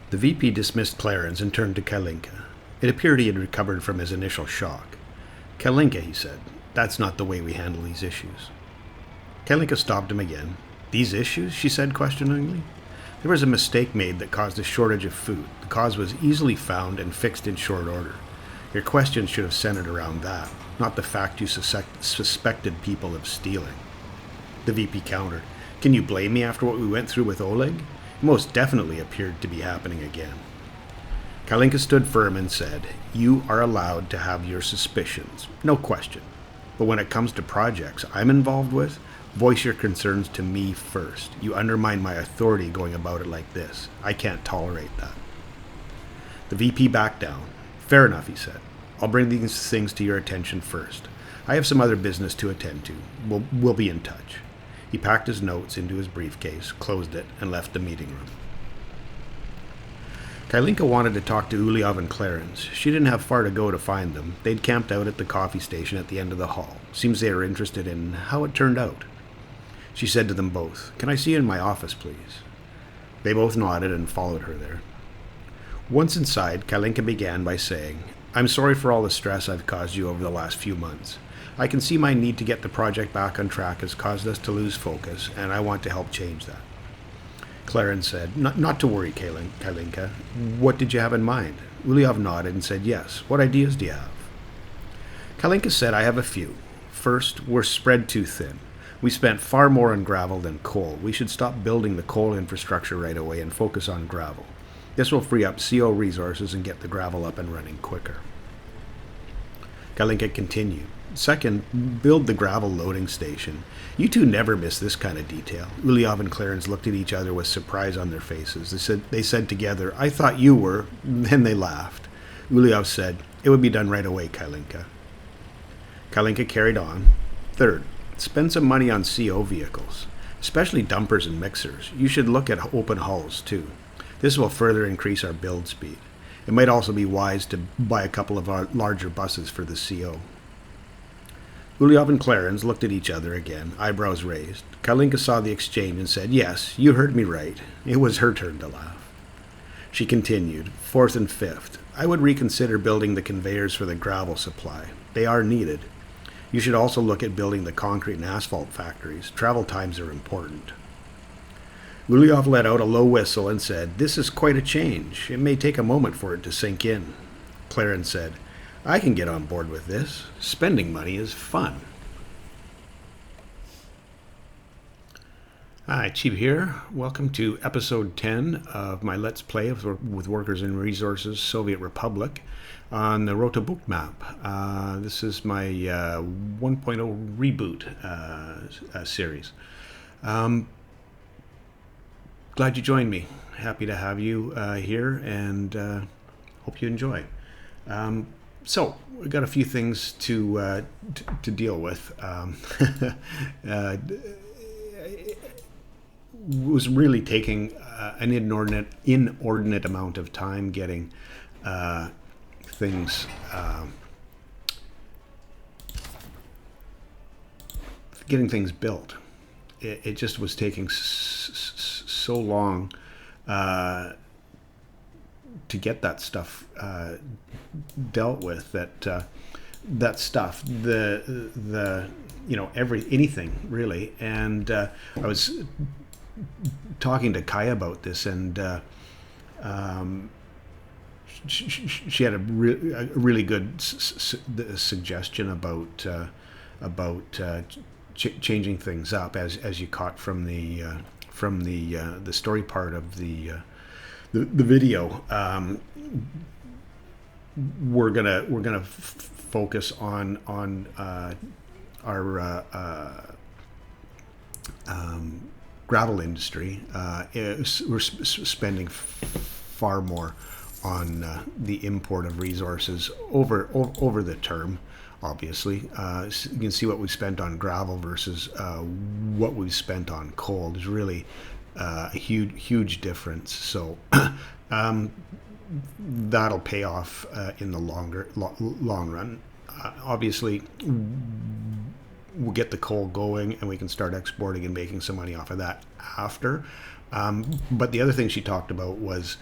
The VP dismissed Clarence and turned to Kalinka. It appeared he had recovered from his initial shock. Kalinka, he said, that's not the way we handle these issues. Kalinka stopped him again. These issues? She said questioningly. There was a mistake made that caused a shortage of food. The cause was easily found and fixed in short order. Your questions should have centered around that, not the fact you suspected people of stealing. The VP countered. Can you blame me after what we went through with Oleg? It most definitely appeared to be happening again. Kalinka stood firm and said, you are allowed to have your suspicions, no question. But when it comes to projects I'm involved with, voice your concerns to me first. You undermine my authority going about it like this. I can't tolerate that. The VP backed down. Fair enough, he said. I'll bring these things to your attention first. I have some other business to attend to. We'll be in touch. He packed his notes into his briefcase, closed it, and left the meeting room. Kalinka wanted to talk to Uliov and Clarence. She didn't have far to go to find them. They'd camped out at the coffee station at the end of the hall. Seems they were interested in how it turned out. She said to them both, Can I see you in my office, please? They both nodded and followed her there. Once inside, Kalinka began by saying, I'm sorry for all the stress I've caused you over the last few months. I can see my need to get the project back on track has caused us to lose focus, and I want to help change that. Clarence said, Not to worry, Kalinka. What did you have in mind? Uliov nodded and said, Yes. What ideas do you have? Kalinka said, I have a few. First, we're spread too thin. We spent far more on gravel than coal. We should stop building the coal infrastructure right away and focus on gravel. This will free up CO resources and get the gravel up and running quicker. Kalinka continued. Second, build the gravel loading station. You two never miss this kind of detail. Uliov and Clarence looked at each other with surprise on their faces. They said together, I thought you were. Then they laughed. Uliov said, It would be done right away, Kalinka. Kalinka carried on. Third, spend some money on CO vehicles, especially dumpers and mixers. You should look at open hulls, too. This will further increase our build speed. It might also be wise to buy a couple of our larger buses for the CO. Uliov and Clarence looked at each other again, eyebrows raised. Kalinka saw the exchange and said, Yes, you heard me right. It was her turn to laugh. She continued, Fourth and fifth, I would reconsider building the conveyors for the gravel supply. They are needed. You should also look at building the concrete and asphalt factories. Travel times are important. Uliov let out a low whistle and said, This is quite a change. It may take a moment for it to sink in. Clarence said, I can get on board with this. Spending money is fun. Hi, Cheeb here. Welcome to episode 10 of my Let's Play with Workers and Resources Soviet Republic on the Rote Bucht map. This is my 1.0 reboot series. Glad you joined me. Happy to have you here and hope you enjoy. So we've got a few things to deal with. Was really taking an inordinate amount of time getting things built. It just was taking so long to get that stuff dealt with that stuff anything really. And I was talking to Kai about this, and she had a really good suggestion about changing things up, as you caught from the story part of the video. We're gonna focus on our gravel industry. We're spending far more on the import of resources over the term. Obviously, you can see what we spent on gravel versus what we've spent on coal. There's really a huge difference. So that'll pay off in the long run. Obviously, we'll get the coal going and we can start exporting and making some money off of that after. But the other thing she talked about was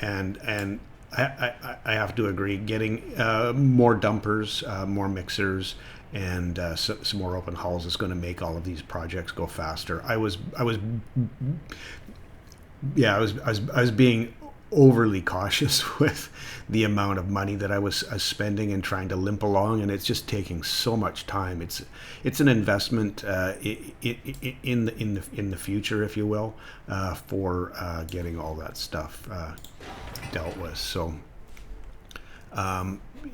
And I have to agree, getting more dumpers, more mixers, and some more open hulls is going to make all of these projects go faster. I was being overly cautious with the amount of money that I was spending and trying to limp along, and it's just taking so much time. It's an investment in the future, if you will, for getting all that stuff dealt with. So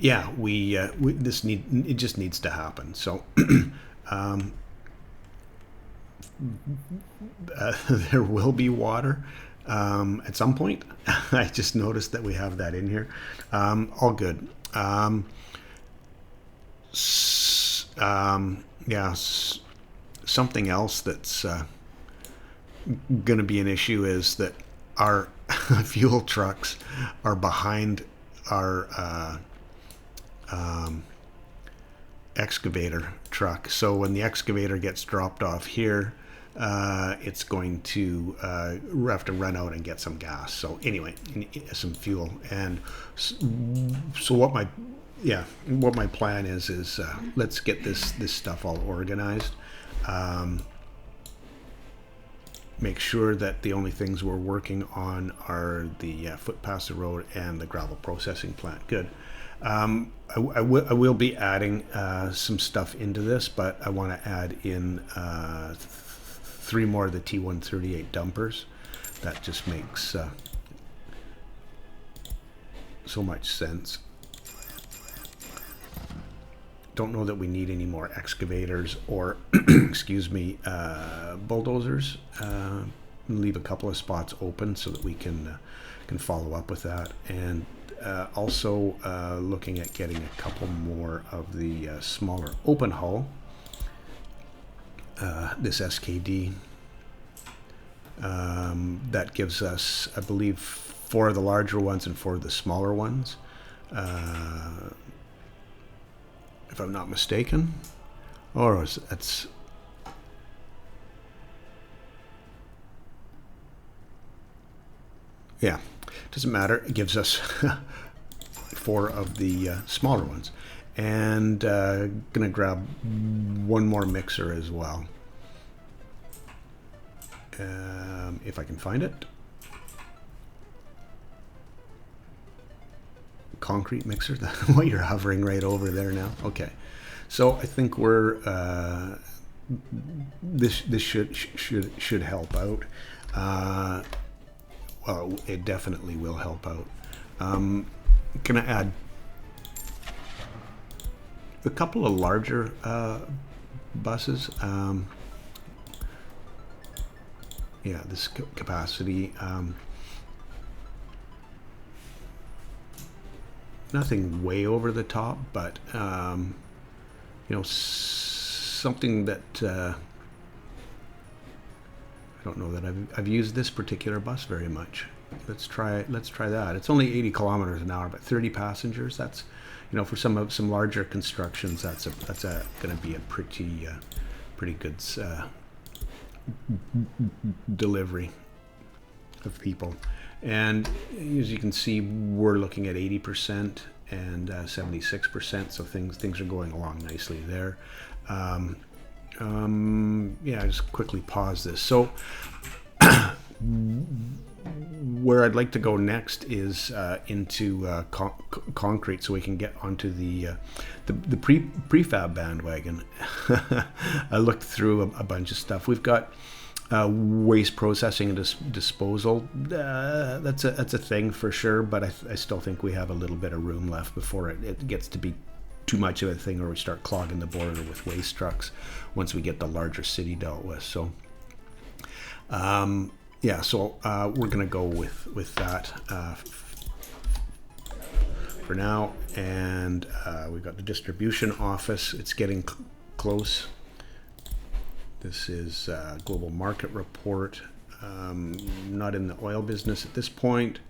it just needs to happen. So there will be water at some point. I just noticed that we have that in here. All good. Something else that's going to be an issue is that our fuel trucks are behind our excavator truck. So when the excavator gets dropped off here, it's going to have to run out and get some gas. So anyway, some fuel. And so what my plan is let's get this stuff all organized. Make sure that the only things we're working on are the footpaths, the road, and the gravel processing plant. Good. I will be adding some stuff into this, but I want to add in 3 more of the T138 dumpers. That just makes so much sense. Don't know that we need any more excavators or excuse me, bulldozers. Leave a couple of spots open so that we can follow up with that. And also looking at getting a couple more of the smaller open hull, this SKD. That gives us, I believe, 4 of the larger ones and 4 of the smaller ones, if I'm not mistaken. Or that's... Yeah, doesn't matter. It gives us 4 of the smaller ones. And gonna grab 1 more mixer as well. If I can find it. Concrete mixer. What, you're hovering right over there now? Okay. So I think we're this should help out. Well, it definitely will help out. Gonna add a couple of larger buses. Yeah, this capacity. Nothing way over the top, but you know, something that I don't know that I've used this particular bus very much. Let's try that. It's only 80 kilometers an hour, but 30 passengers. That's, you know, for some larger constructions, that's going to be a pretty good delivery of people. And as you can see, we're looking at 80% and 76%, so things are going along nicely there. Yeah, just quickly pause this. So where I'd like to go next is into concrete, so we can get onto the prefab bandwagon. I looked through a bunch of stuff. We've got waste processing and disposal. That's a thing for sure, but I still think we have a little bit of room left before it gets to be too much of a thing, or we start clogging the border with waste trucks once we get the larger city dealt with. So yeah, so we're gonna go with that for now. And we've got the distribution office. It's getting close. This is global market report. Not in the oil business at this point,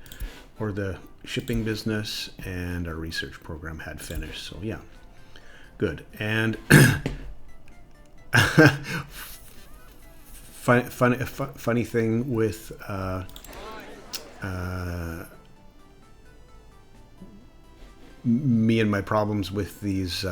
or the shipping business, and our research program had finished. So yeah, good. And funny thing with me and my problems with these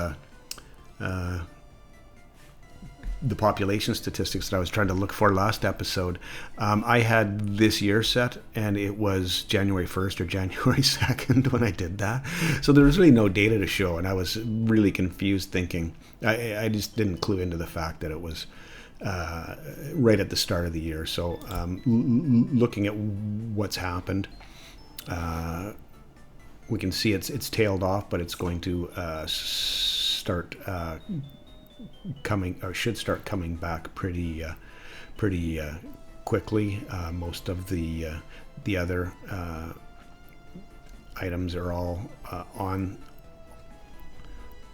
the population statistics that I was trying to look for last episode. I had this year set, and it was January 1st or January 2nd when I did that. So there was really no data to show, and I was really confused thinking, I just didn't clue into the fact that it was right at the start of the year. So looking at what's happened, we can see it's tailed off, but it's going to start coming, or should start coming back pretty quickly. Most of the other items are all on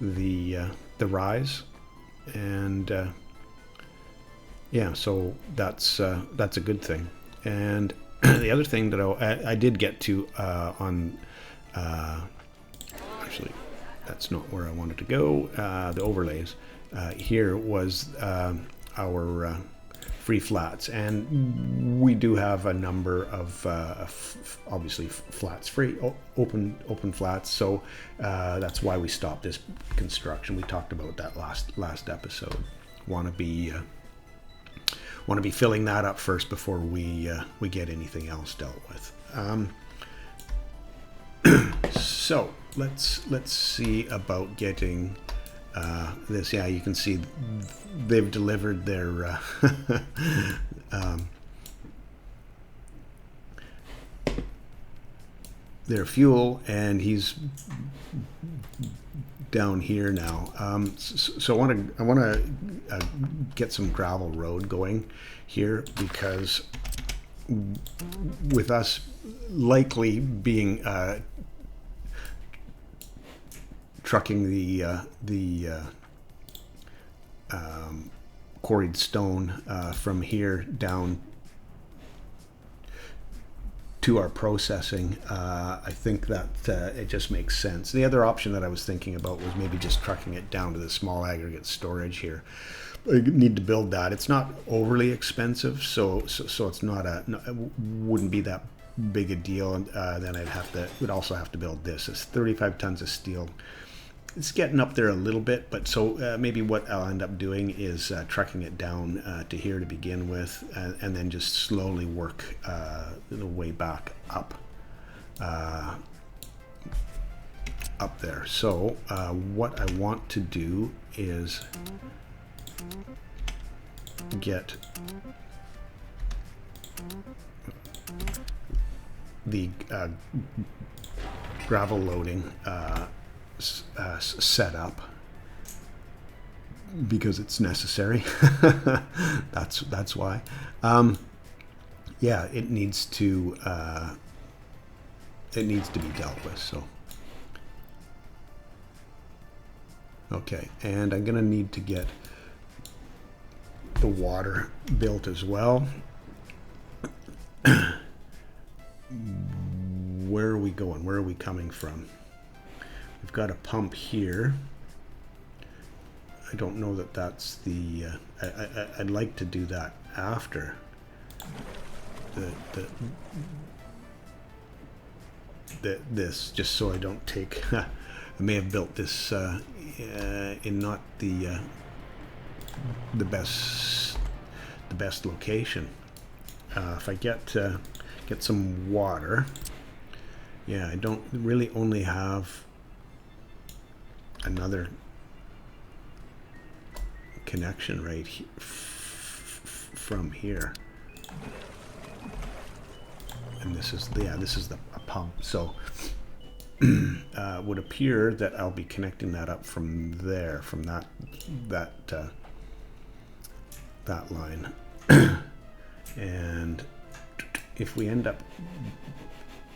the rise, and yeah, so that's a good thing. And the other thing that I did get to on actually, that's not where I wanted to go. The overlays here was our free flats, and we do have a number of obviously flats, free open flats. So that's why we stopped this construction. We talked about that last episode. Want to be filling that up first before we get anything else dealt with. So let's see about getting this. Yeah, you can see they've delivered their their fuel, and he's down here now. So I want to get some gravel road going here, because with us likely being trucking the quarried stone from here down to our processing, I think that it just makes sense. The other option that I was thinking about was maybe just trucking it down to the small aggregate storage here. I need to build that. It's not overly expensive, so it's not it wouldn't be that big a deal. And then would also have to build this. It's 35 tons of steel. It's getting up there a little bit, but so maybe what I'll end up doing is trucking it down to here to begin with, and then just slowly work the way back up there. So what I want to do is get the gravel loading set up, because it's necessary. that's why. Yeah, it needs to be dealt with. So okay, and I'm gonna need to get the water built as well. Where are we going? Where are we coming from? We've got a pump here. I don't know that that's the... I'd like to do that after this, just so I don't take... I may have built this in not the best location. If I get some water, yeah, I don't really only have another connection right from here, and this is a pump. So would appear that I'll be connecting that up from there, from that line. And if we end up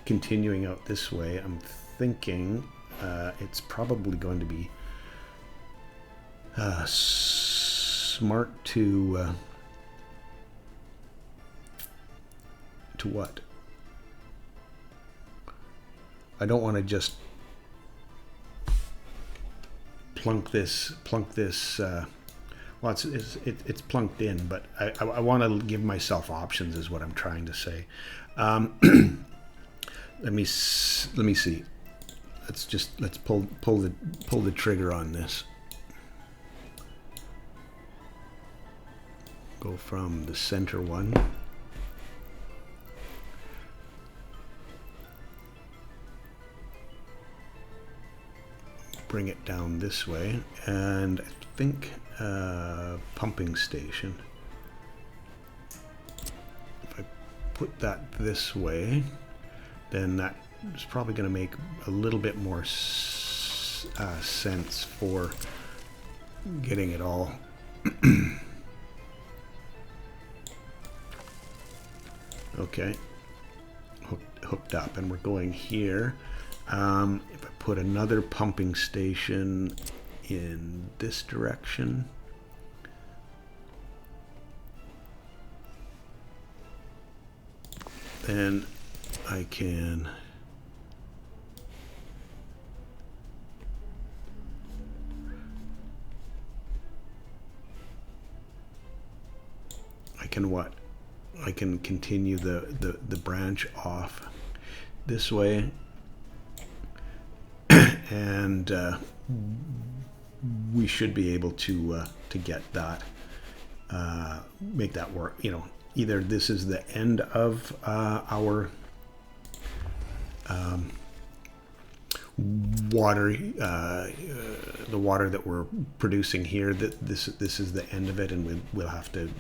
continuing out this way, I'm thinking it's probably going to be smart to what? I don't want to just plunk this. Well, it's plunked in, but I want to give myself options, is what I'm trying to say. Let me see. Let's pull the trigger on this. Go from the center one. Bring it down this way, and I think pumping station. If I put that this way, then that is probably going to make a little bit more sense for getting it all okay, hooked up, and we're going here. If I put another pumping station in this direction, then I can what? I can continue the branch off this way, and we should be able to get that, make that work. You know, either this is the end of our water, the water that we're producing here. That this is the end of it, and we'll have to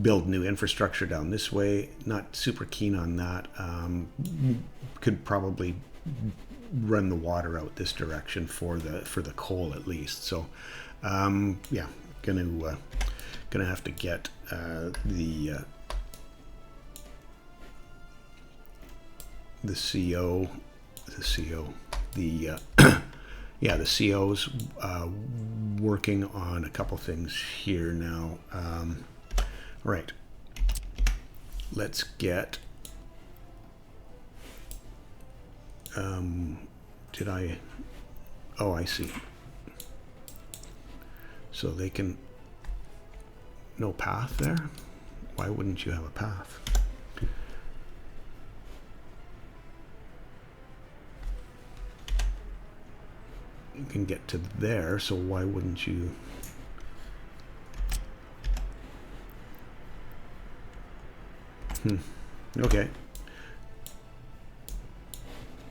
build new infrastructure down this way. Not super keen on that. Could probably run the water out this direction for the coal at least. So yeah, gonna have to get the yeah, the CO's working on a couple things here now. Right. Let's get. Did I? Oh, I see. So they can. No path there? Why wouldn't you have a path? You can get to there, so why wouldn't you? Okay.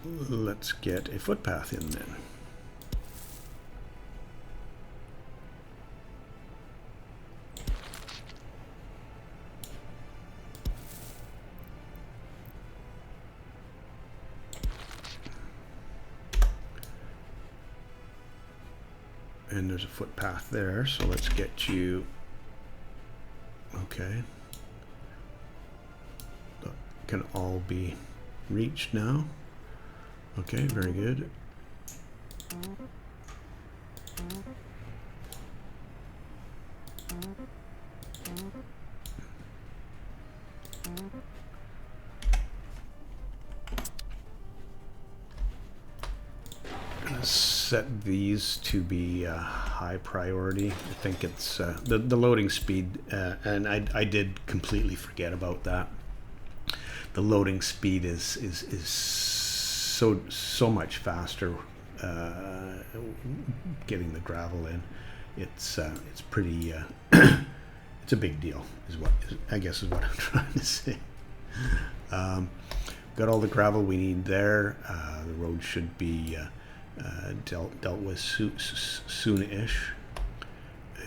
Let's get a footpath in then. And there's a footpath there, so let's get you. Okay. That can all be reached now. Okay, very good. Set these to be high priority. I think it's the loading speed, and I did completely forget about that. The loading speed is so much faster getting the gravel in. It's pretty it's a big deal is what I guess is what I'm trying to say. Got all the gravel we need there. The road should be dealt with soon-ish,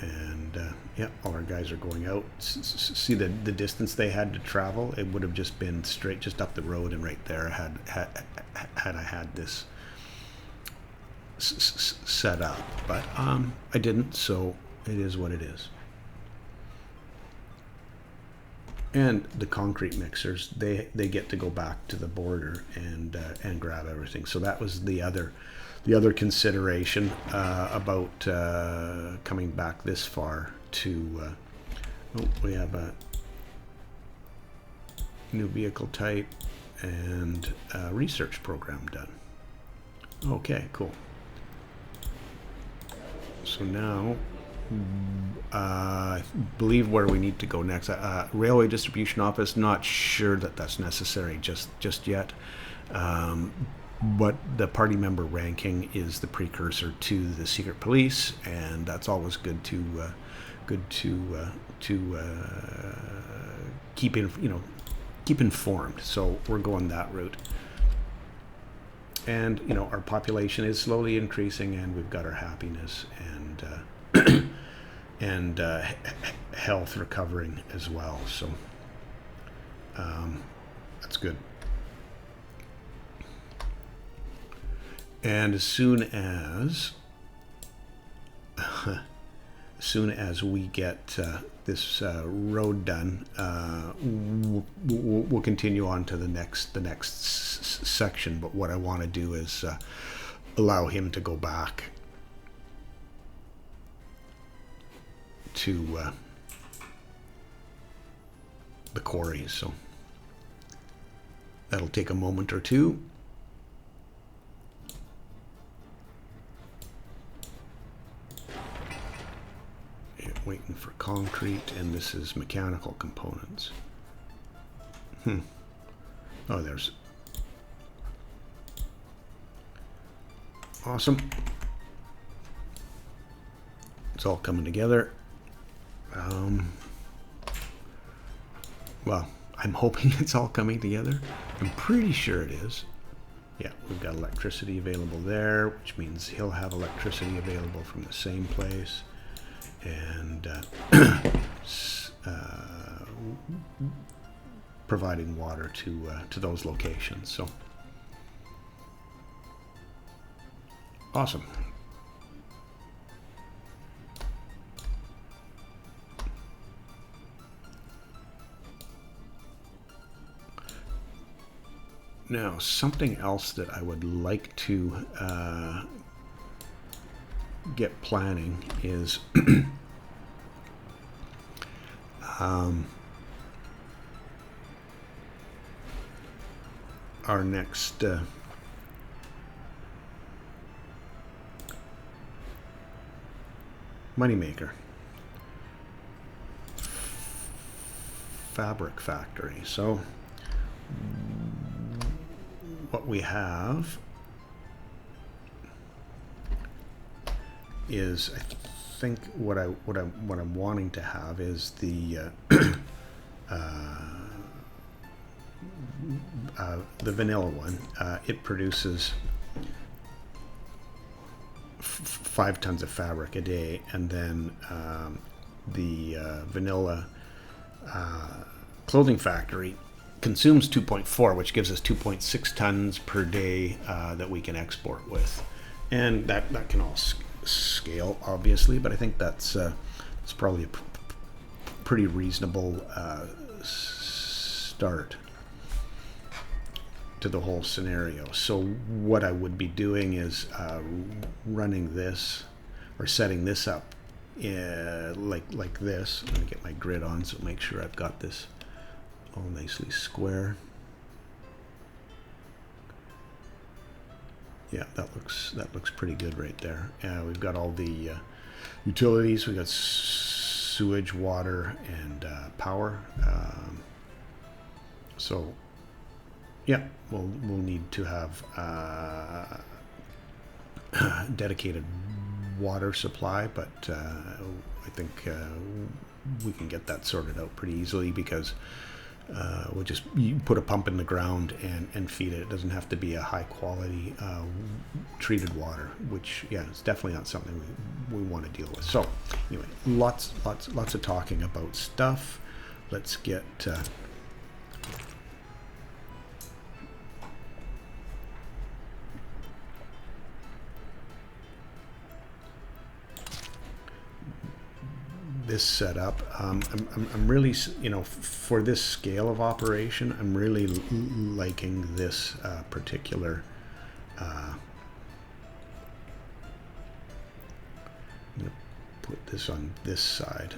and yeah, all our guys are going out. See the distance they had to travel. It would have just been straight just up the road and right there had I had this set up, but I didn't, so it is what it is. And the concrete mixers, they get to go back to the border and grab everything. So that was the other consideration about coming back this far to. We have a new vehicle type and a research program done. Okay, cool. So now I believe where we need to go next. Railway distribution office. Not sure that that's necessary just yet. But the party member ranking is the precursor to the secret police, and that's always good to keep informed. So we're going that route. And our population is slowly increasing, and we've got our happiness and health recovering as well. So that's good. And as soon as we get this road done, we'll continue on to the next section. But what I want to do is allow him to go back to the quarry. So that'll take a moment or two. Waiting for concrete, and this is mechanical components. Oh, there's awesome. It's all coming together. Well, I'm hoping it's all coming together. I'm pretty sure it is. Yeah, we've got electricity available there, which means he'll have electricity available from the same place. And providing water to those locations. So awesome. Now, something else that I would like to get planning is our next moneymaker, fabric factory. So what we have is, I think what I'm wanting to have is the vanilla one. It produces 5 tons of fabric a day, and then the vanilla clothing factory consumes 2.4, which gives us 2.6 tons per day that we can export with, and that can all scale, obviously, but I think that's probably a pretty reasonable start to the whole scenario. So what I would be doing is running this, or setting this up like this. Let me get my grid on, so make sure I've got this all nicely square. Yeah, that looks pretty good right there. We've got all the utilities. We've got sewage, water, and power. So yeah, we'll need to have dedicated water supply, but I think we can get that sorted out pretty easily, because we'll just put a pump in the ground and feed it. It doesn't have to be a high quality treated water, which, yeah, it's definitely not something we want to deal with. So anyway, lots of talking about stuff. Let's get this set up. I'm really, for this scale of operation, I'm really liking this particular I'm going to put this on this side.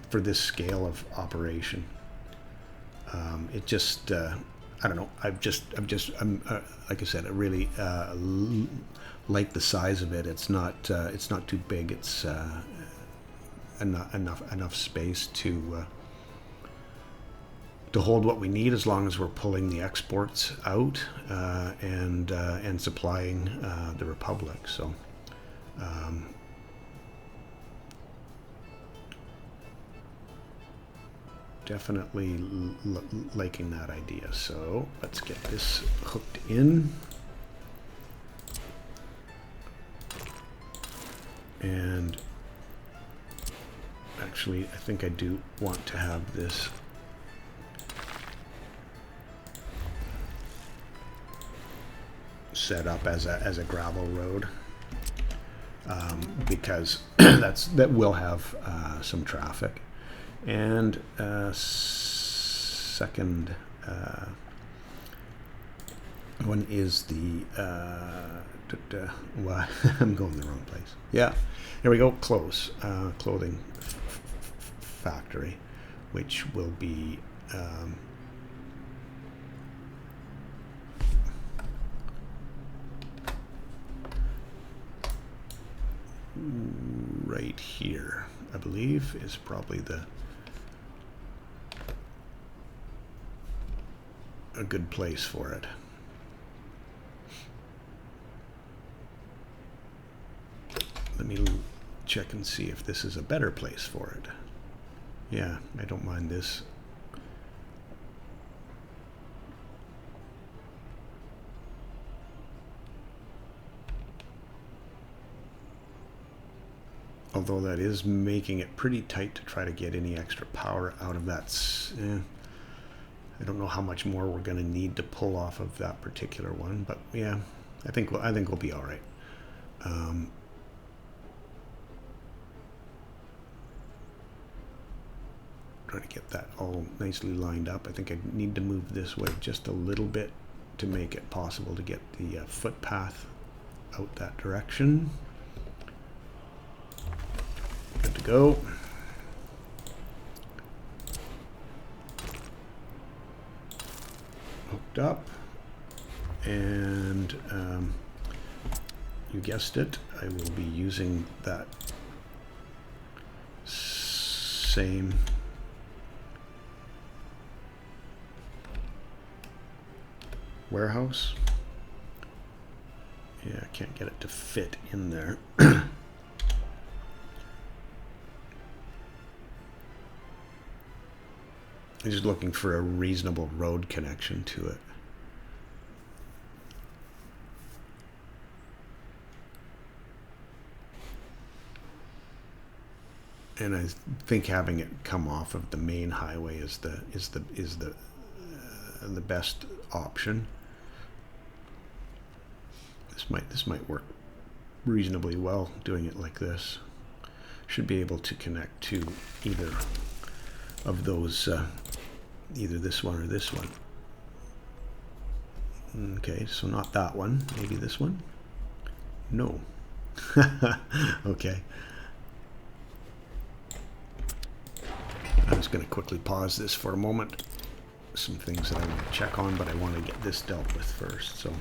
For this scale of operation, it just don't know. Like I said, I really like the size of it. It's not too big. It's enough space to hold what we need, as long as we're pulling the exports out and supplying the Republic. So. Definitely liking that idea. So let's get this hooked in. And actually, I think I do want to have this set up as a gravel road, because that will have some traffic. And second one is the well, I'm going the wrong place. Yeah, there we go. Clothing factory, which will be right here, I believe, is probably a good place for it. Let me check and see if this is a better place for it. Yeah, I don't mind this. Although that is making it pretty tight to try to get any extra power out of that. I don't know how much more we're going to need to pull off of that particular one, but yeah, I think we'll be all right. Trying to get that all nicely lined up. I think I need to move this way just a little bit to make it possible to get the footpath out that direction. Good to go. Hooked up, and you guessed it, I will be using that same warehouse. Yeah, I can't get it to fit in there. I'm just looking for a reasonable road connection to it. And I think having it come off of the main highway is the best option. This might work reasonably well doing it like this. Should be able to connect to either of those, either this one or this one. Okay, so not that one, maybe this one? No. Okay. I'm just going to quickly pause this for a moment. Some things that I want to check on, but I want to get this dealt with first. So,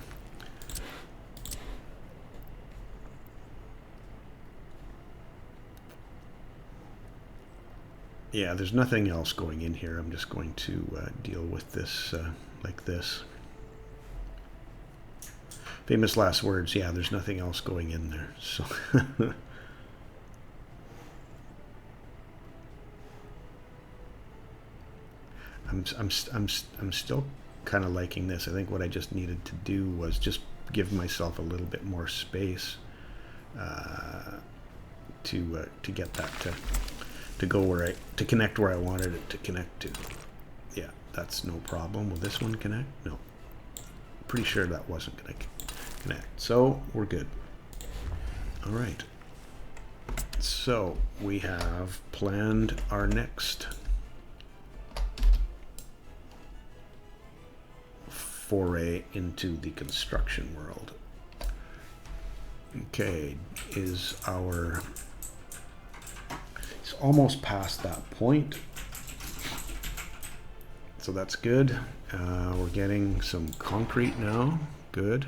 yeah, there's nothing else going in here. I'm just going to deal with this like this. Famous last words. Yeah, there's nothing else going in there. So. I'm still kind of liking this. I think what I just needed to do was just give myself a little bit more space to get that to go to connect where I wanted it to connect to. Yeah, that's no problem. Will this one connect? No. Pretty sure that wasn't going to connect. So we're good. All right. So we have planned our next foray into the construction world. Okay, it's almost past that point. So that's good. We're getting some concrete now. Good.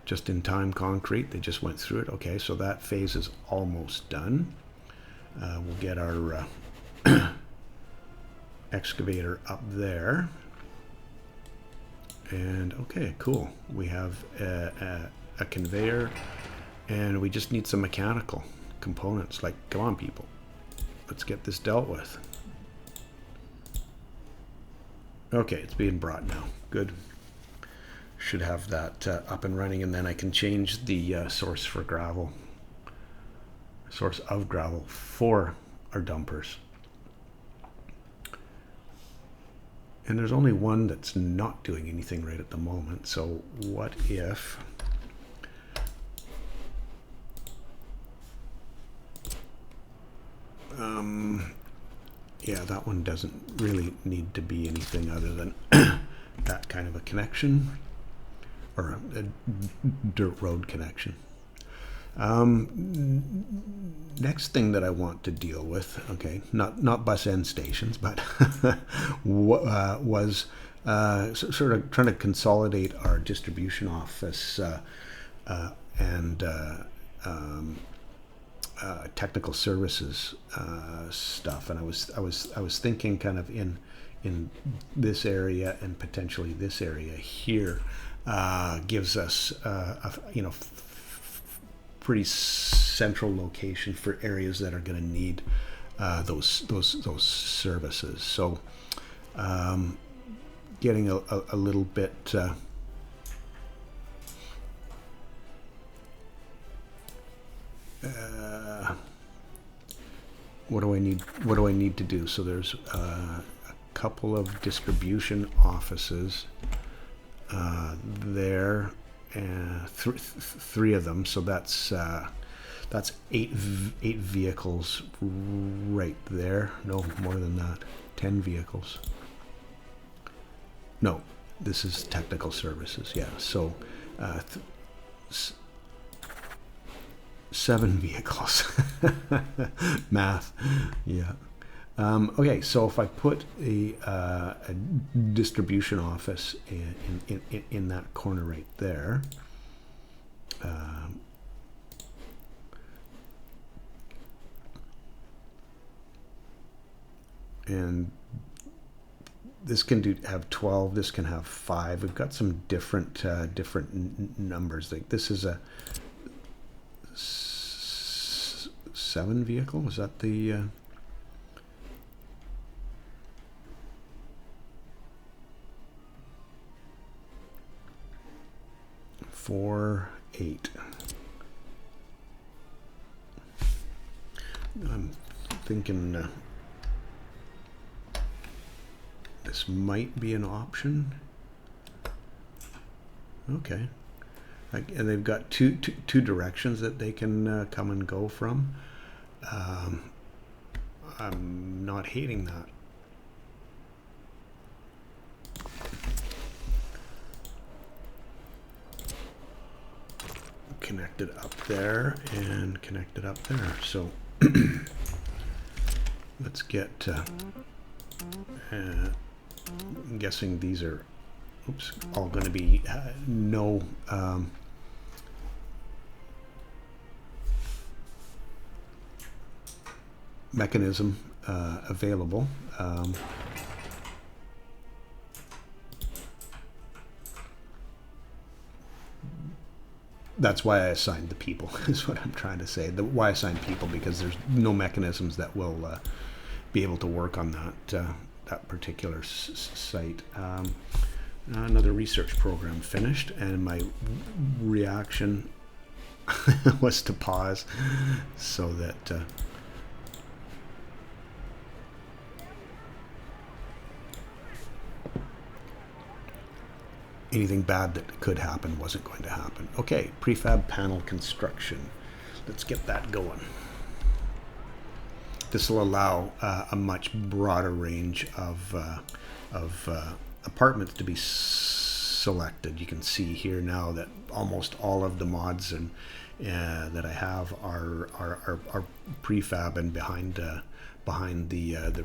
Just in time concrete. They just went through it. Okay, so that phase is almost done. We'll get our excavator up there. And okay, cool. We have a conveyor, and we just need some mechanical components. Like, come on, people. Let's get this dealt with. Okay, it's being brought now. Good. Should have that up and running, and then I can change the source of gravel for our dumpers. And there's only one that's not doing anything right at the moment. So what if yeah, that one doesn't really need to be anything other than that kind of a connection, or a dirt road connection. Next thing that I want to deal with, okay, not bus end stations, but was sort of trying to consolidate our distribution office and technical services stuff, and I was thinking kind of in this area and potentially this area here gives us pretty central location for areas that are going to need those services. So getting a little bit what do I need to do? So there's a couple of distribution offices there, and three of them. So that's eight vehicles right there. No, more than that. 10 vehicles. No, this is technical services. Yeah. So 7 vehicles. Math. Yeah. Okay, so if I put a distribution office in that corner right there, and this can have 12. This can have 5. We've got some different numbers. Like this is a 7 vehicle. Was that the 4, 8. I'm thinking this might be an option. Okay. And they've got two directions that they can come and go from. I'm not hating that. Connected up there and connected up there. So let's get I'm guessing these are all going to be no mechanism available. That's why I assigned the people, is what I'm trying to say. Why I assigned people, because there's no mechanisms that will be able to work on that particular site. Another research program finished, and my reaction was to pause so that anything bad that could happen wasn't going to happen. Okay, prefab panel construction. Let's get that going. This will allow a much broader range of apartments to be selected. You can see here now that almost all of the mods and that I have are prefab and behind the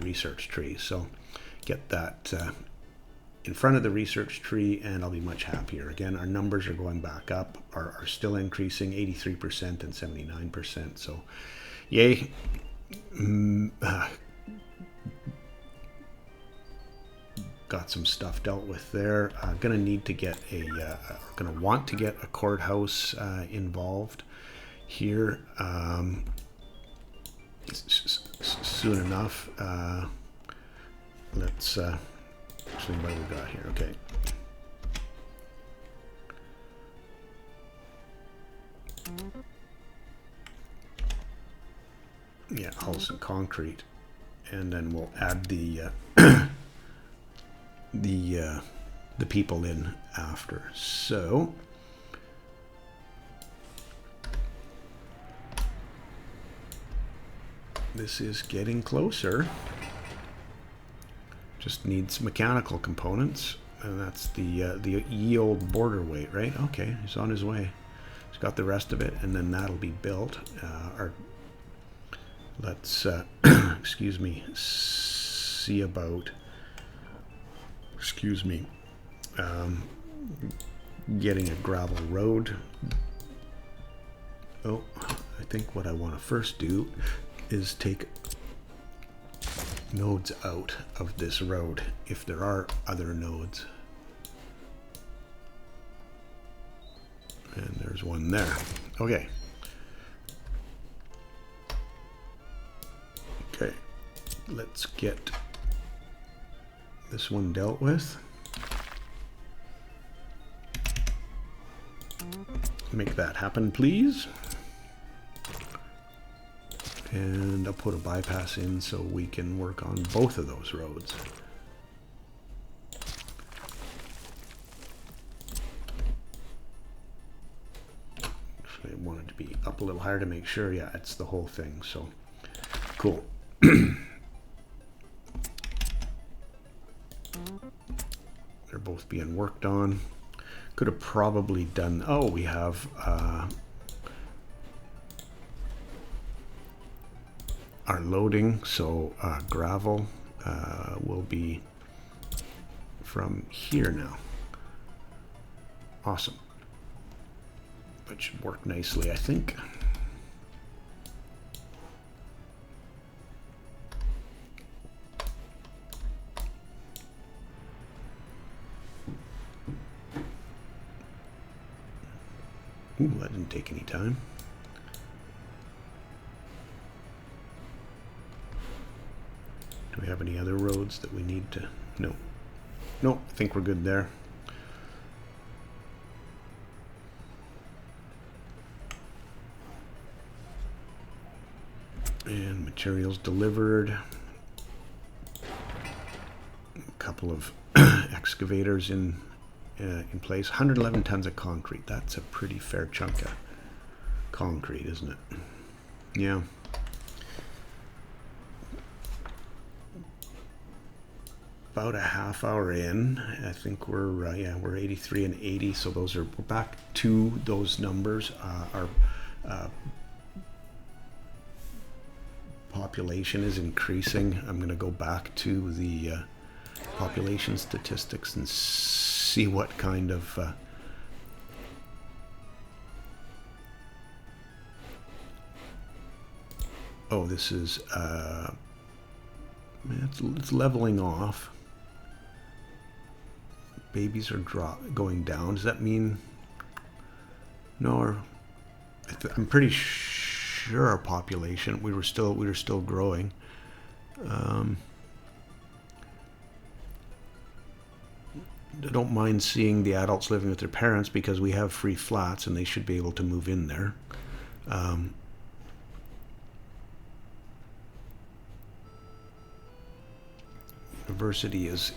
research tree. So get that in front of the research tree, and I'll be much happier. Again, our numbers are going back up, are still increasing, 83% and 79%. So, yay. Got some stuff dealt with there. Gonna need to get gonna want to get a courthouse involved here soon enough. Let's actually, what do we got here? Okay. Yeah, hulls and concrete, and then we'll add the the people in after. So this is getting closer. Just needs mechanical components, and that's the ye old border weight, right? Okay, he's on his way. He's got the rest of it, and then that'll be built. Let's excuse me, see about. Excuse me. Getting a gravel road. Oh, I think what I want to first do is take nodes out of this road, if there are other nodes. And there's one there. Okay. Okay. Let's get this one dealt with. Make that happen, please. And I'll put a bypass in so we can work on both of those roads. Actually, I wanted to be up a little higher to make sure. Yeah, it's the whole thing. So, cool. They're both being worked on. Could have probably done. Oh, we have. Our loading, so gravel will be from here now. Awesome. That should work nicely, I think. Ooh, that didn't take any time. Do we have any other roads that we need to? No. No, I think we're good there. And materials delivered. A couple of excavators in place. 111 tons of concrete. That's a pretty fair chunk of concrete, isn't it? Yeah. About a half hour in, I think we're yeah, we're 83 and 80, so those are, we're back to those numbers. Our population is increasing. I'm going to go back to the population statistics and see what kind of oh, this is it's leveling off. Babies are going down. Does that mean no? I'm pretty sure our population we were still growing. I don't mind seeing the adults living with their parents because we have free flats and they should be able to move in there. University is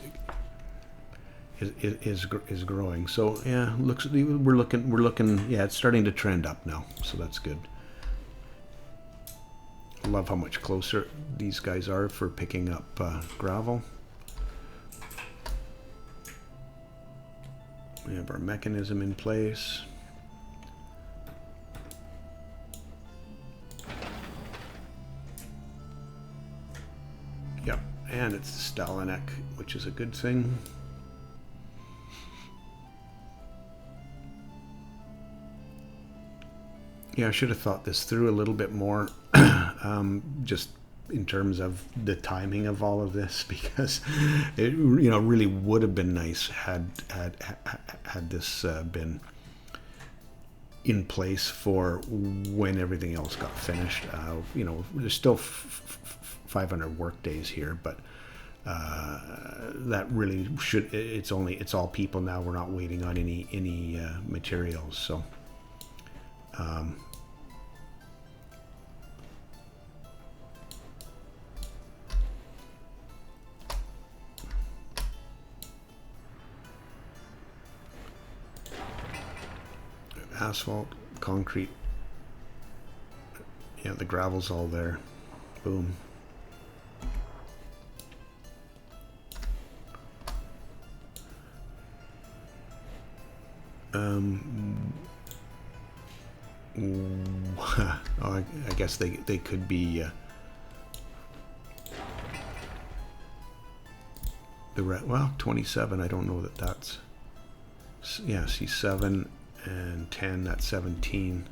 growing, so yeah, we're looking. Yeah, it's starting to trend up now, so that's good. I love how much closer these guys are for picking up gravel. We have our mechanism in place. Yep, And it's Stalinek, which is a good thing. Yeah, I should have thought this through a little bit more, just in terms of the timing of all of this, because it, you know, really would have been nice had this been in place for when everything else got finished. You know, there's still 500 work days here, but that really should. It's all people now. We're not waiting on any materials, so. Asphalt, concrete. Yeah, the gravel's all there. Boom. I guess they could be well, 27. I don't know that that's, yeah, see 7 and 10, that's 17.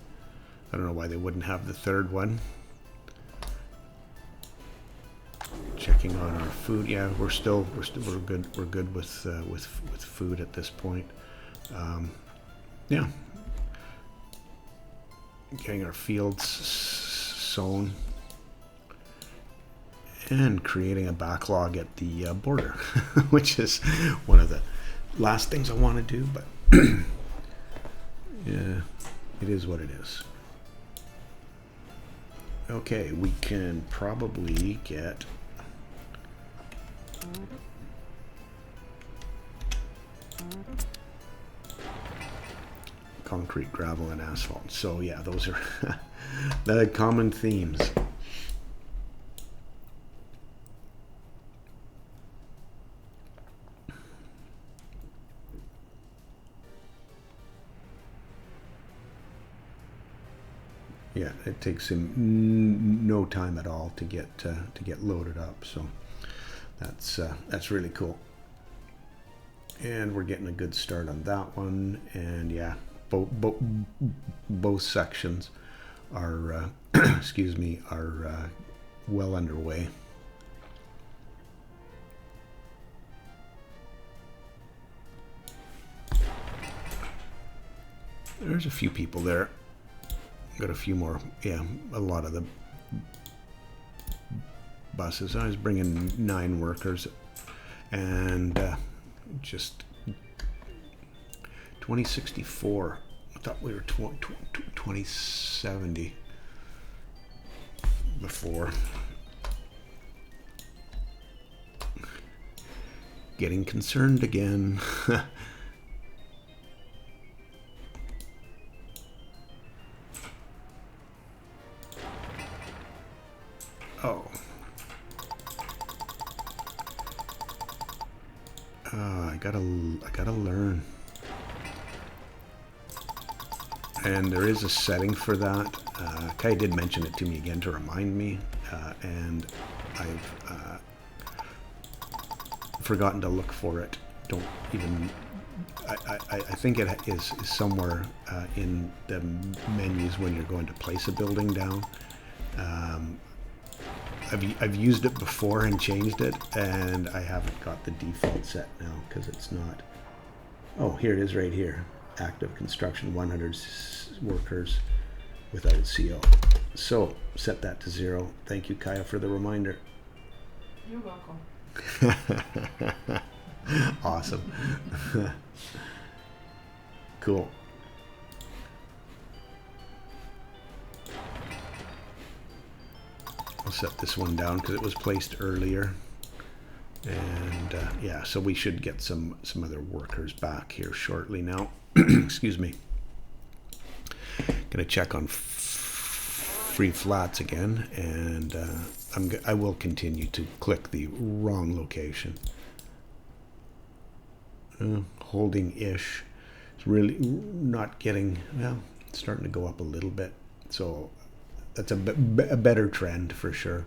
I don't know why they wouldn't have the third one. Checking on our food. Yeah, we're good. We're good with food at this point. Yeah. Getting our fields sown and creating a backlog at the border, which is one of the last things I want to do, but yeah, it is what it is. Okay, we can probably get concrete, gravel, and asphalt. So yeah, those are the common themes. Yeah, it takes him no time at all to get loaded up. So that's really cool. And we're getting a good start on that one. And yeah, both sections are excuse me, are well underway. There's a few people there. Got a few more. Yeah, a lot of the buses. I was bringing 9 workers, and just 2064. I thought we were 2070 before. Getting concerned again. Oh. I gotta learn. And there is a setting for that. Kai did mention it to me again to remind me, and I've forgotten to look for it. Don't even. I think it is somewhere in the menus when you're going to place a building down. I've used it before and changed it, and I haven't got the default set now because it's not. Oh, here it is right here. Active construction, 100 workers without CO. So set that to 0. Thank you, Kaya, for the reminder. You're welcome. Awesome. Cool. I'll set this one down because it was placed earlier, and yeah, so we should get some other workers back here shortly now. Excuse me. Gonna check on free flats again, and I will continue to click the wrong location. Holding ish. It's really not getting, well, it's starting to go up a little bit, so that's a better trend for sure.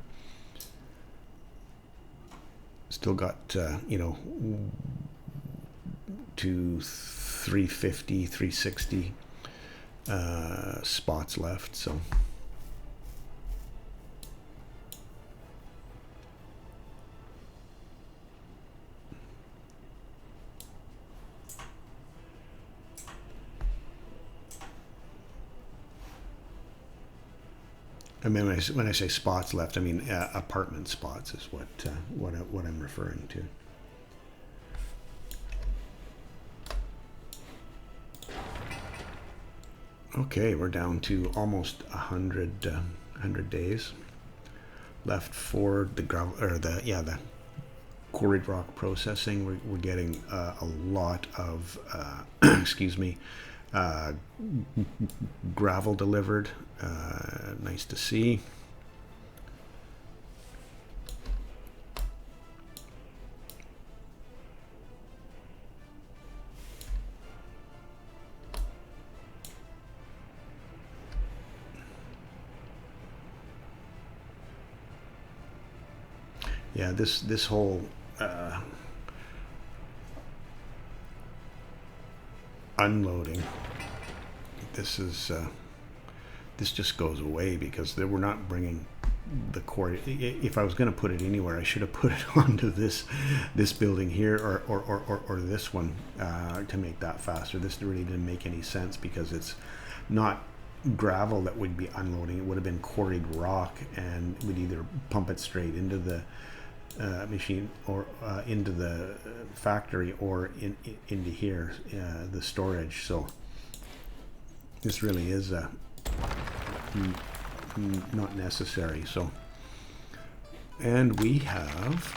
Still got, you know, to 350, 360 spots left, so. I mean, when I say spots left, I mean apartment spots is what I'm referring to. Okay, we're down to almost 100 days left for the gravel, or the quarried rock processing. We're getting a lot of excuse me, gravel delivered. Nice to see. Yeah, this whole unloading, this just goes away because we're not bringing the quarry. If I was going to put it anywhere, I should have put it onto this building here or this one to make that faster. This really didn't make any sense because it's not gravel that would be unloading. It would have been quarried rock, and we'd either pump it straight into the machine or into the factory or into here, the storage. So this really is not necessary. So, and we have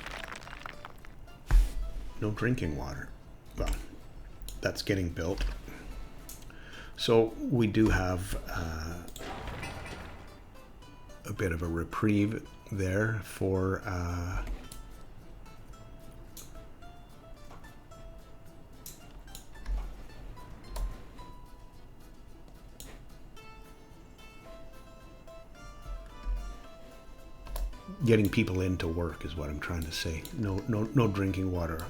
no drinking water. Well, that's getting built. So we do have a bit of a reprieve there for getting people into work is what I'm trying to say. No drinking water,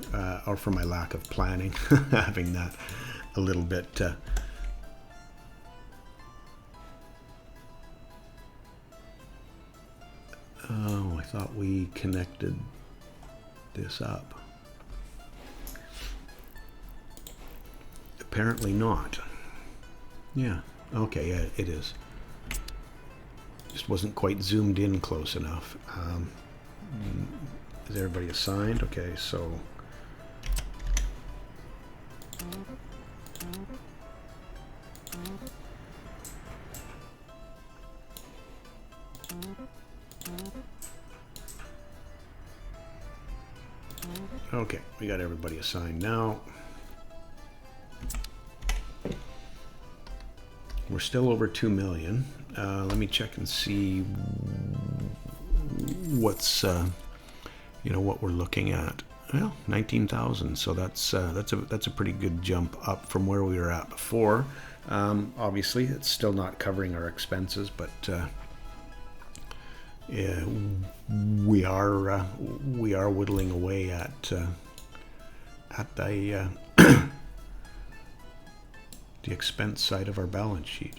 or for my lack of planning, having that a little bit. Oh, I thought we connected this up. Apparently not. Yeah. Okay. Yeah, it is. Just wasn't quite zoomed in close enough. Is everybody assigned? Okay, so okay, we got everybody assigned now. We're still over 2 million. Let me check and see what's what we're looking at. Well, 19,000. So that's a pretty good jump up from where we were at before. Obviously, it's still not covering our expenses, but yeah, we are whittling away at the the expense side of our balance sheet.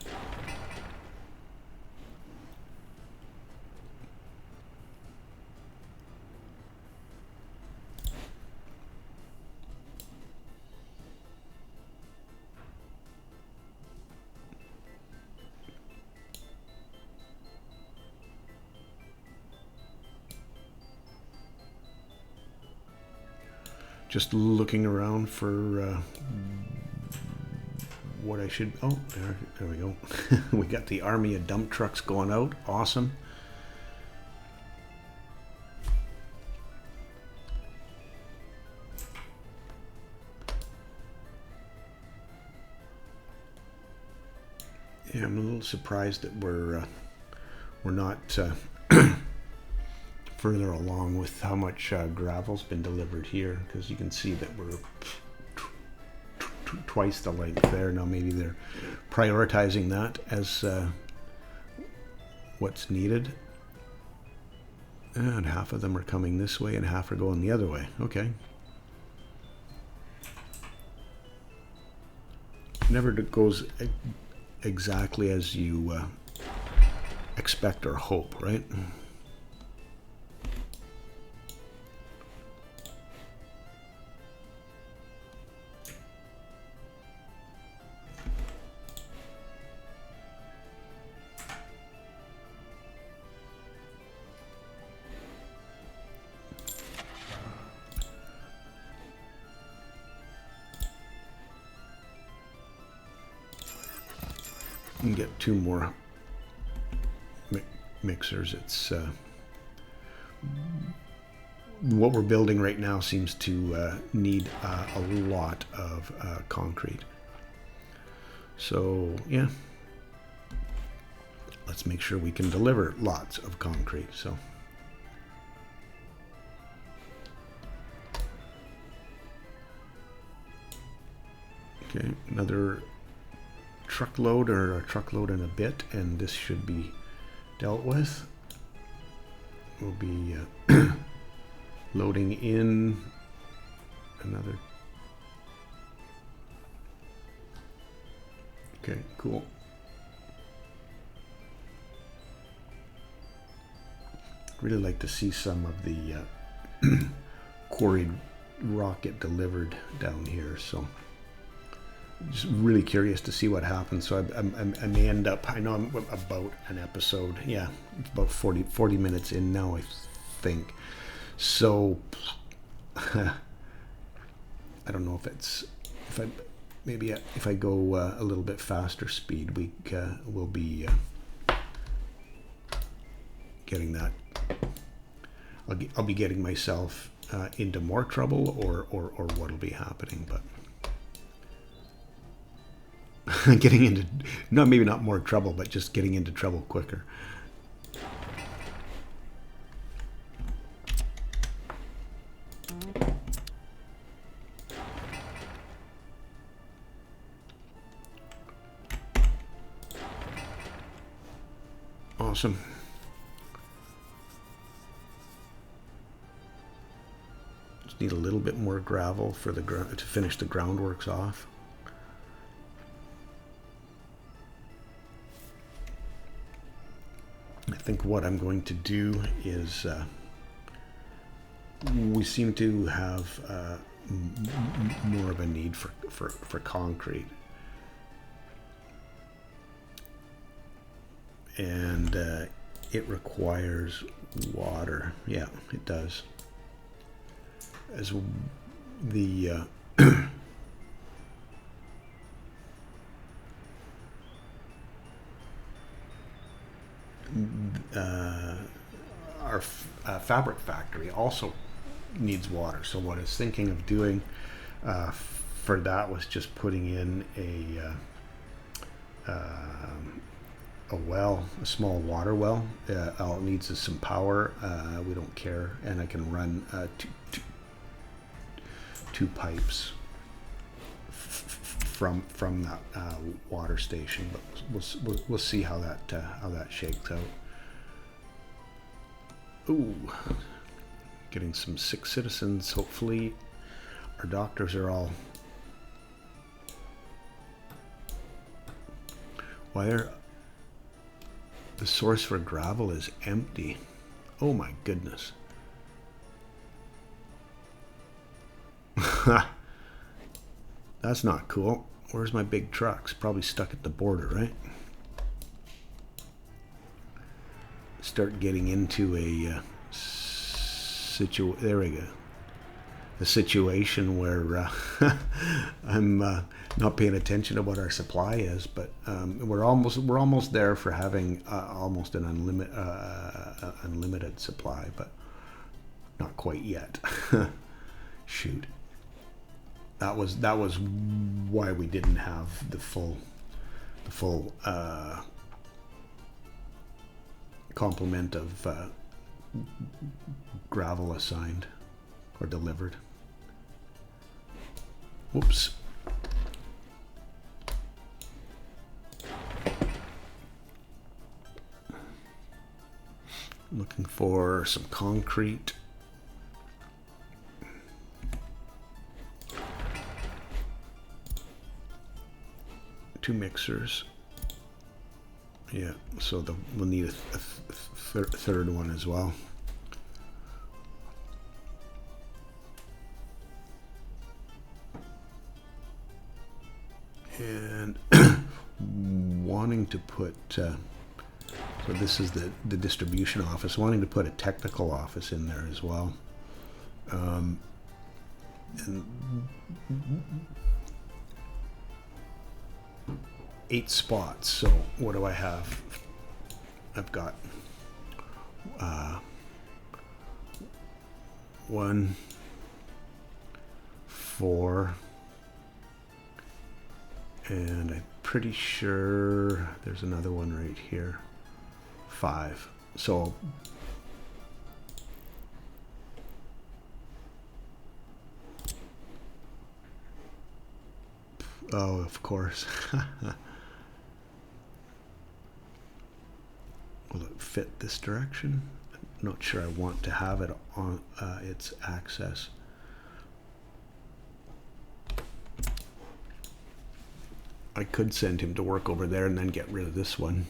Just looking around for what I should. Oh, there we go. We got the army of dump trucks going out. Awesome. Yeah, I'm a little surprised that we're not further along with how much gravel's been delivered here, because you can see that we're twice the length there. Now maybe they're prioritizing that as what's needed. And half of them are coming this way and half are going the other way. Okay. Never goes exactly as you expect or hope, right? And get 2 more mixers. It's what we're building right now seems to need a lot of concrete. So yeah, let's make sure we can deliver lots of concrete. So okay, another truckload or a truckload and a bit, and this should be dealt with. We'll be loading in another. Okay, cool. Really like to see some of the quarried rock get delivered down here, so just really curious to see what happens. So I may end up, I know I'm about an episode, yeah, it's about 40 minutes in now, I think. So I don't know if I go a little bit faster speed, we'll be getting that. I'll be getting myself into more trouble, or what'll be happening, but getting into, maybe not more trouble, but just getting into trouble quicker. Awesome. Just need a little bit more gravel for the to finish the groundworks off. I think what I'm going to do is we seem to have more of a need for concrete, and it requires water. Yeah, it does. As the our fabric factory also needs water. So what I was thinking of doing for that was just putting in a well, a small water well. All it needs is some power. We don't care, and I can run two pipes from that water station. But we'll see how that shakes out. Ooh, getting some sick citizens. Hopefully, our doctors are all. Why are the source for gravel is empty? Oh my goodness. That's not cool. Where's my big trucks? Probably stuck at the border, right? Start getting into a there we go. A situation where I'm not paying attention to what our supply is, but we're almost there for having almost an unlimited supply, but not quite yet. Shoot. That was why we didn't have the full complement of gravel assigned or delivered. Whoops. Looking for some concrete. Two mixers. Yeah, so we'll need a third one as well. And wanting to put, so this is the distribution office, wanting to put a technical office in there as well. And 8 spots. So what do I have? I've got 1, 4, and I'm pretty sure there's another one right here. 5. So oh, of course. Will it fit this direction? I'm not sure I want to have it on its axis. I could send him to work over there and then get rid of this one.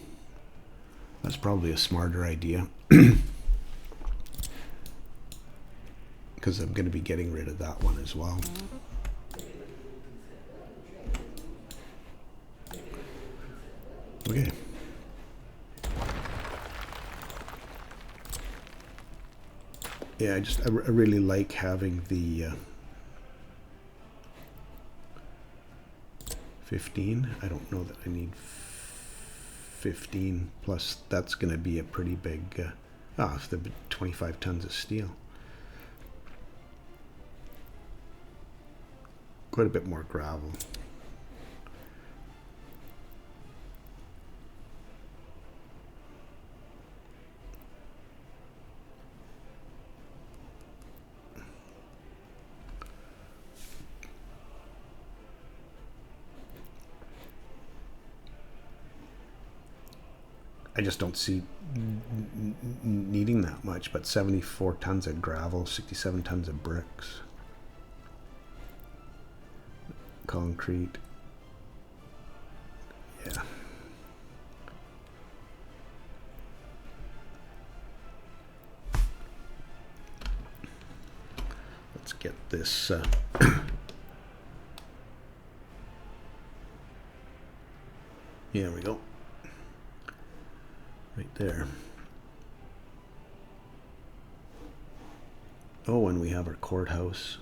That's probably a smarter idea. Because I'm going to be getting rid of that one as well. Okay. Yeah, I really like having the 15. I don't know that I need 15, plus that's going to be a pretty big, it's the 25 tons of steel. Quite a bit more gravel. I just don't see needing that much, but 74 tons of gravel, 67 tons of bricks, concrete. Yeah. Let's get this. Here we go. Right there. Oh, and we have our courthouse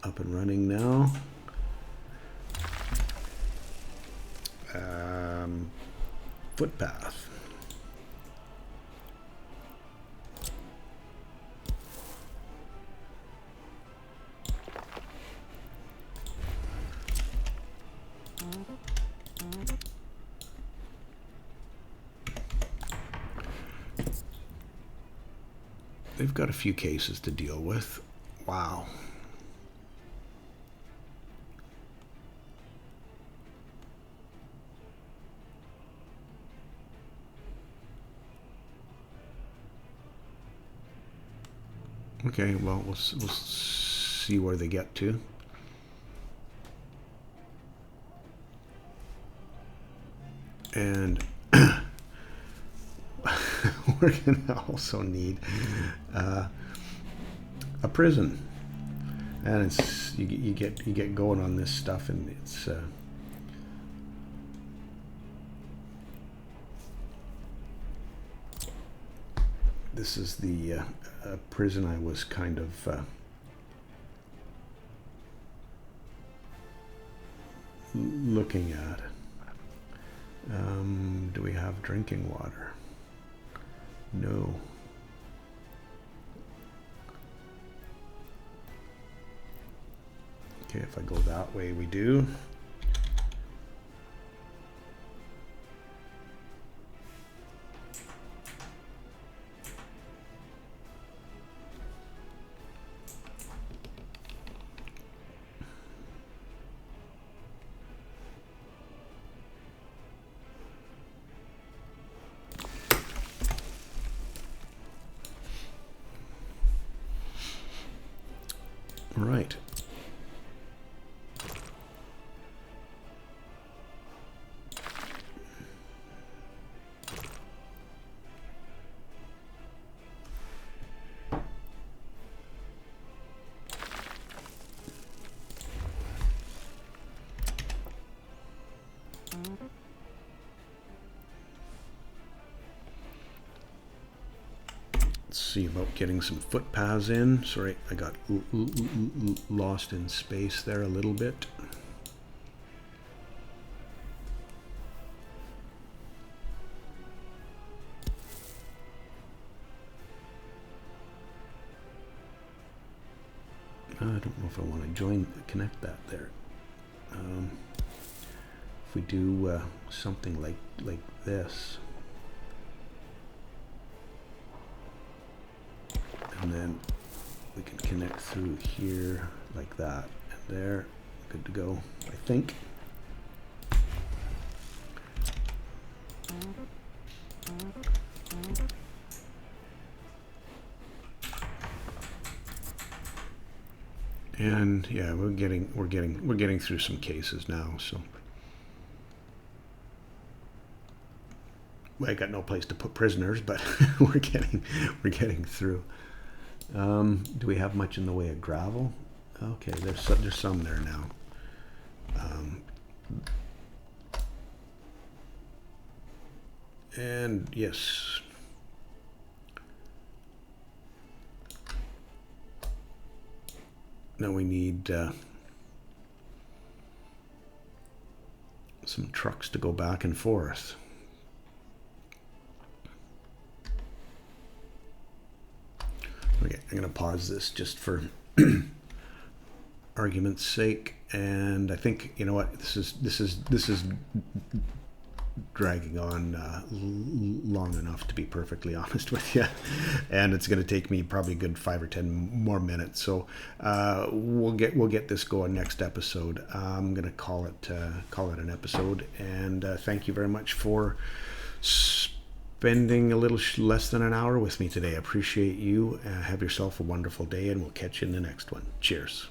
up and running now. Footpath. They've got a few cases to deal with. Wow. Okay, well, we'll see where they get to. And we're going to also need a prison. And it's you get going on this stuff, and it's this is the prison I was kind of looking at. Do we have drinking water? No. Okay, if I go that way, we do. All right. See about getting some footpaths in. Sorry, I got lost in space there a little bit. I don't know if I want to connect that there. If we do something like this. And then we can connect through here like that, and there, good to go, I think. And yeah, we're getting through some cases now, so well, I got no place to put prisoners, but we're getting through. Do we have much in the way of gravel? Okay, there's some there now. And yes. Now we need some trucks to go back and forth. Okay, I'm going to pause this just for argument's sake, and I think, you know what, this is dragging on long enough, to be perfectly honest with you, and it's going to take me probably a good 5 or 10 more minutes. So we'll get this going next episode. I'm going to call it an episode, and thank you very much for spending a little less than an hour with me today. I appreciate you. Have yourself a wonderful day, and we'll catch you in the next one. Cheers.